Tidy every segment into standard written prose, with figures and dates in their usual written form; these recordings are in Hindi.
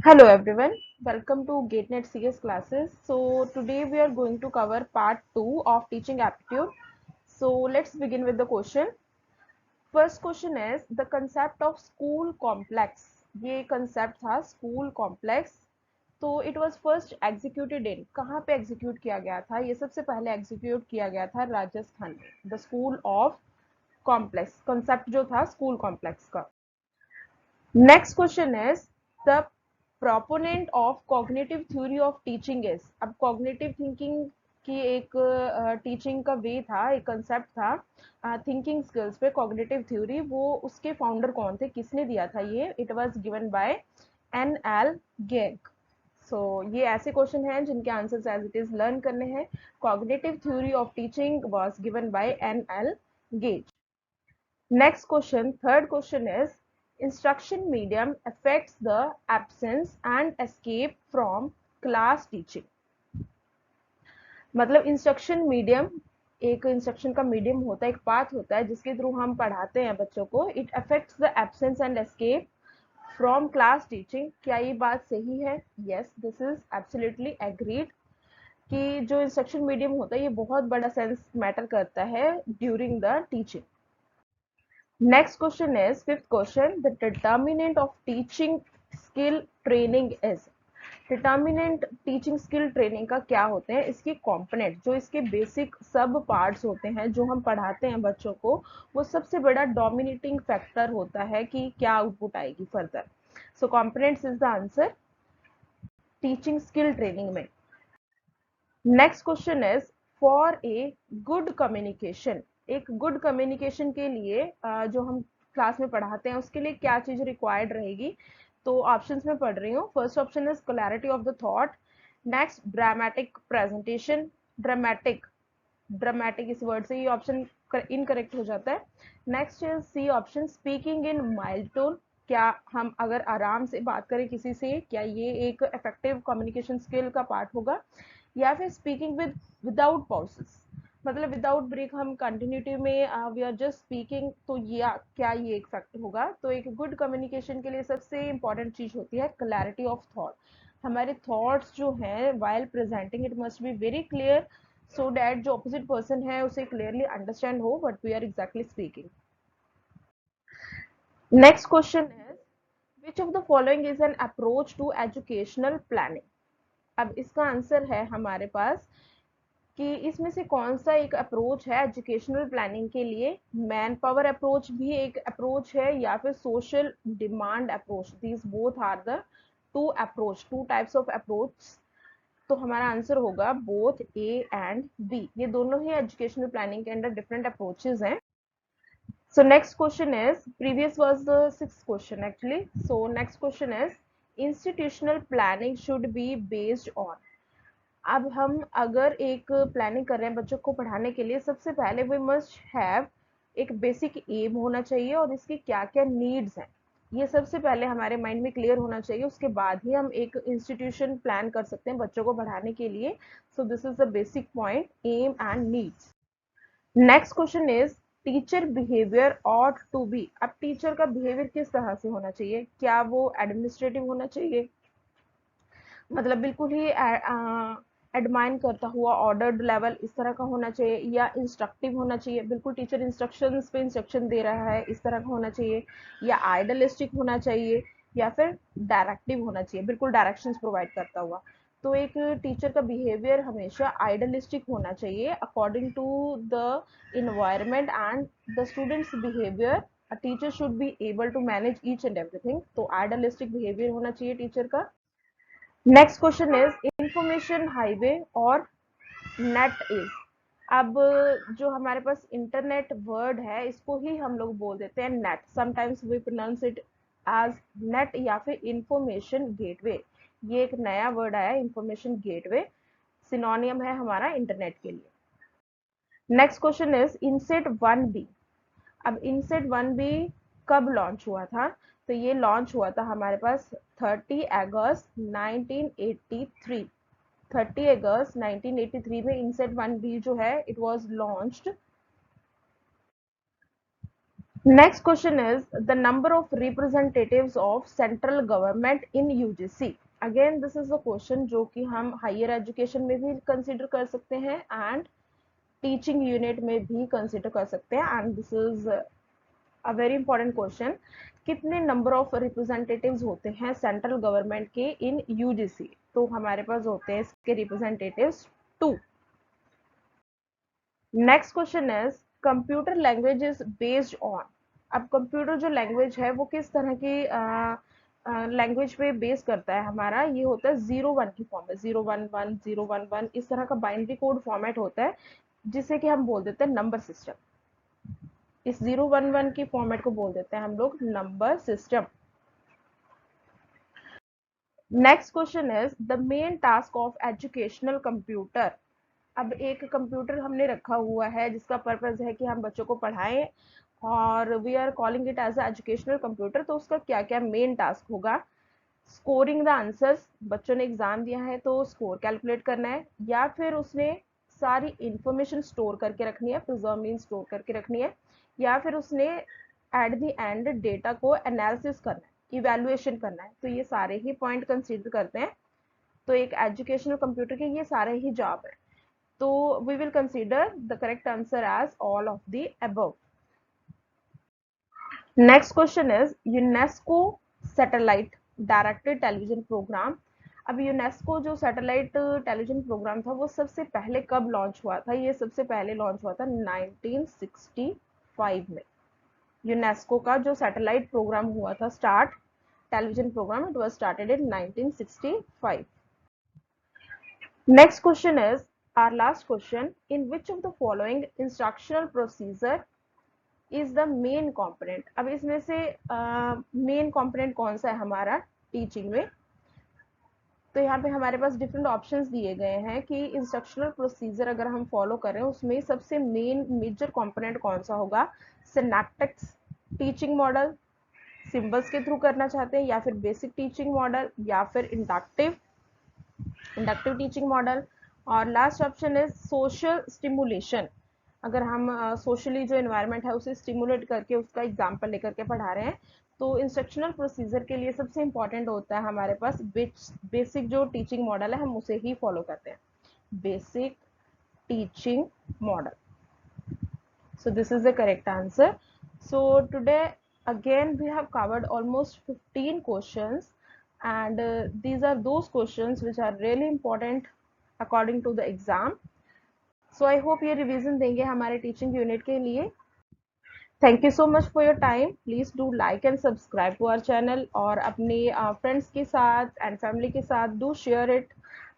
Hello everyone, welcome to GateNet CS classes. So today we are going to cover part 2 of teaching aptitude. So let's begin with the question. First question is the concept of school complex. ये concept था school complex. तो it was first executed in कहाँ पे execute किया गया था? ये सबसे पहले execute किया गया था राजस्थान में. The school of complex concept जो था school complex का. Next question is the proponent of cognitive theory of teaching is. अब कॉग्निटिव थिंकिंग की एक टीचिंग का वे था, एक कंसेप्ट था थिंकिंग स्किल्स पे कॉग्निटिव थ्योरी. वो उसके फाउंडर कौन थे, किसने दिया था ये? It was given by N L. Gage. So ये ऐसे क्वेश्चन हैं जिनके answers as it is learn करने हैं. Cognitive theory of teaching was given by N L. Gage. Next question, third question is instruction medium affects the absence and escape from class teaching. मतलब इंस्ट्रक्शन मीडियम एक इंस्ट्रक्शन का मीडियम होता है, एक पाथ होता है जिसके थ्रू हम पढ़ाते हैं बच्चों को. It affects the absence and escape from class teaching. क्या ये बात सही है? Yes, this is absolutely agreed कि जो इंस्ट्रक्शन मीडियम होता है ये बहुत बड़ा सेंस मैटर करता है during the teaching. Next question is fifth question. The determinant of teaching skill training is. Determinant teaching skill training का क्या होते हैं? इसके कंपोनेंट, जो इसके बेसिक सब पार्ट्स होते हैं जो हम पढ़ाते हैं बच्चों को, वो सबसे बड़ा डोमिनेटिंग फैक्टर होता है कि क्या आउटपुट आएगी further. So components is the answer teaching skill training में. Next question is for a good communication. एक गुड कम्युनिकेशन के लिए जो हम क्लास में पढ़ाते हैं उसके लिए क्या चीज रिक्वायर्ड रहेगी? तो ऑप्शंस में पढ़ रही हूँ. First option is clarity of the thought. Next dramatic presentation. Dramatic dramatic इस वर्ड से ये ऑप्शन इनकरेक्ट हो जाता है. Next is C option speaking in mild tone. क्या हम अगर आराम से बात करें किसी से, क्या ये एक इफेक्टिव कम्युनिकेशन स्किल का पार्ट होगा? या फिर स्पीकिंग विदाउट पॉजेस, मतलब विदाउट ब्रेक हम कंटिन्यूटी में वी आर जस्ट स्पीकिंग, तो ये क्या ये एक फैक्टर होगा? तो एक गुड कम्युनिकेशन के लिए सबसे इंपॉर्टेंट चीज होती है क्लैरिटी ऑफ थॉट. हमारे थॉट्स जो हैं while presenting it must be very clear so that जो ऑपोजिट पर्सन है उसे क्लियरली अंडरस्टैंड हो what we are exactly speaking. Next question is which of the following is an approach to educational planning. अब इसका आंसर है हमारे पास कि इसमें से कौन सा एक अप्रोच है एजुकेशनल प्लानिंग के लिए? मैन पावर अप्रोच भी एक अप्रोच है या फिर social demand approach? These both are the two approach, two types of approach. तो हमारा आंसर होगा बोथ ए एंड बी. ये दोनों ही एजुकेशनल प्लानिंग के अंडर डिफरेंट अप्रोचेस हैं. So next question is, previous was the sixth question actually. So next question is, institutional planning should be based on. अब हम अगर एक प्लानिंग कर रहे हैं बच्चों को पढ़ाने के लिए, सबसे पहले वी मस्ट हैव एक बेसिक एम होना चाहिए और इसकी क्या क्या नीड्स हैं ये सबसे पहले हमारे माइंड में क्लियर होना चाहिए. उसके बाद ही हम एक इंस्टीट्यूशन प्लान कर सकते हैं बच्चों को पढ़ाने के लिए. So this is the basic point, aim and needs. Next question is teacher behaviour ought to be. अब टीचर का बिहेवियर किस तरह से होना चाहिए? क्या वो एडमिनिस्ट्रेटिव होना चाहिए, मतलब बिल्कुल ही एडमाइन करता हुआ ऑर्डर्ड लेवल इस तरह का होना चाहिए, या इंस्ट्रक्टिव होना चाहिए, बिल्कुल टीचर इंस्ट्रक्शंस पे इंस्ट्रक्शन दे रहा है इस तरह का होना चाहिए, या आइडलिस्टिक होना चाहिए, या फिर डायरेक्टिव होना चाहिए, बिल्कुल डायरेक्शंस प्रोवाइड करता हुआ? तो एक टीचर का बिहेवियर हमेशा आइडलिस्टिक होना चाहिए according to the environment and the students behaviour. A teacher should be able to manage each and everything. तो आइडलिस्टिक बिहेवियर होना चाहिए टीचर का. Next question is information highway और नेट इज. अब जो हमारे पास इंटरनेट वर्ड है इसको ही हम लोग बोल देते हैं net. Sometimes we pronounce it as net या फिर इंफॉर्मेशन गेटवे. ये एक नया वर्ड आया है इंफॉर्मेशन गेटवे, सिनोनियम है हमारा इंटरनेट के लिए. Next question is INSAT 1B. अब इनसेट 1B कब लॉन्च हुआ था? तो ये लॉन्च हुआ था हमारे पास 30 अगस्त 1983. 30 अगस्त 1983 में इनसेट 1B जो है it was launched. Next question is the number of representatives of central government in UGC. Again, this is a question जो कि हम higher education में भी consider कर सकते हैं and teaching unit में भी consider कर सकते हैं, and this is a very important question. कितने number of representatives होते हैं central government के in UGC? तो हमारे पास होते हैं इसके representatives 2. Next question is computer language is based on. अब कंप्यूटर जो लैंग्वेज है वो किस तरह की लैंग्वेज पे बेस करता है हमारा, ये होता है 0-1 की फॉर्म में, 0-1-1 0-1-1 इस तरह का बाइनरी कोड फॉर्मेट होता है जिसे कि हम बोल देते हैं नंबर सिस्टम. इस 0-1-1 की फॉर्मेट को बोल देते हैं हम लोग number system. Next question is the main task of educational computer. अब एक कंप्यूटर हमने रखा हुआ है जिसका पर्पस है कि हम बच्चों को पढ़ाएं और we are calling it as a educational computer. तो उसका क्या क्या मेन टास्क होगा? स्कोरिंग द आंसर्स, बच्चों ने एग्जाम दिया है तो स्कोर कैलकुलेट करना है, या फिर उसने सारी इंफॉर्मेशन स्टोर करके रखनी है, प्रिजर्व मीन स्टोर करके रखनी है, या फिर उसने एट द एंड डेटा को एनालिसिस करना है, इवेल्युएशन करना है. तो ये सारे ही पॉइंट कंसीडर करते हैं. तो एक एजुकेशनल कंप्यूटर के ये सारे ही जॉब है. So we will consider the correct answer as all of the above. Next question is UNESCO satellite directed television program. अब यूनेस्को जो सैटेलाइट टेलीविजन प्रोग्राम था वो सबसे पहले कब लॉन्च हुआ था? ये सबसे पहले लॉन्च हुआ था 1965 में. यूनेस्को का जो सैटेलाइट प्रोग्राम हुआ था start, television program, it was started in 1965. Next question is our last question. In which of the following instructional procedure is the main component? अब इसमें से मेन component कौन सा है हमारा टीचिंग में? तो यहाँ पे हमारे पास डिफरेंट ऑप्शंस दिए गए हैं कि इंस्ट्रक्शनल प्रोसीजर अगर हम फॉलो करें उसमें सबसे मेन मेजर कंपोनेंट कौन सा होगा? सिनेप्टिक्स टीचिंग मॉडल, सिंबल्स के थ्रू करना चाहते हैं, या फिर बेसिक टीचिंग मॉडल, या फिर इंडक्टिव टीचिंग मॉडल, और last option is social stimulation. अगर हम सोशली जो एनवायरनमेंट है उसे स्टिमुलेट करके उसका एग्जाम्पल लेकर के पढ़ा रहे हैं. तो इंस्ट्रक्शनल प्रोसीजर के लिए सबसे इंपॉर्टेंट होता है हमारे पास बेसिक जो टीचिंग मॉडल है हम उसे ही फॉलो करते हैं, basic teaching model. So this is the correct answer. So today again we have covered almost 15 questions, and these are those questions which are really important according to the exam. So I hope ये revision देंगे हमारे teaching unit के लिए. Thank you so much for your time. Please do like and subscribe to our channel, और अपने friends के साथ and family के साथ do share it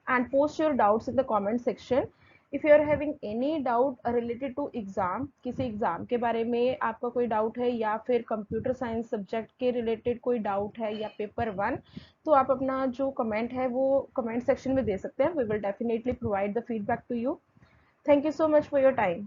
and post your doubts in the comment section. If you are having any doubt related to exam, किसी एग्जाम के बारे में आपका कोई डाउट है, या फिर कंप्यूटर साइंस सब्जेक्ट के रिलेटेड कोई डाउट है, या पेपर 1, तो आप अपना जो कमेंट है वो कमेंट सेक्शन में दे सकते हैं. We will definitely provide the feedback to you. Thank you so much for your time.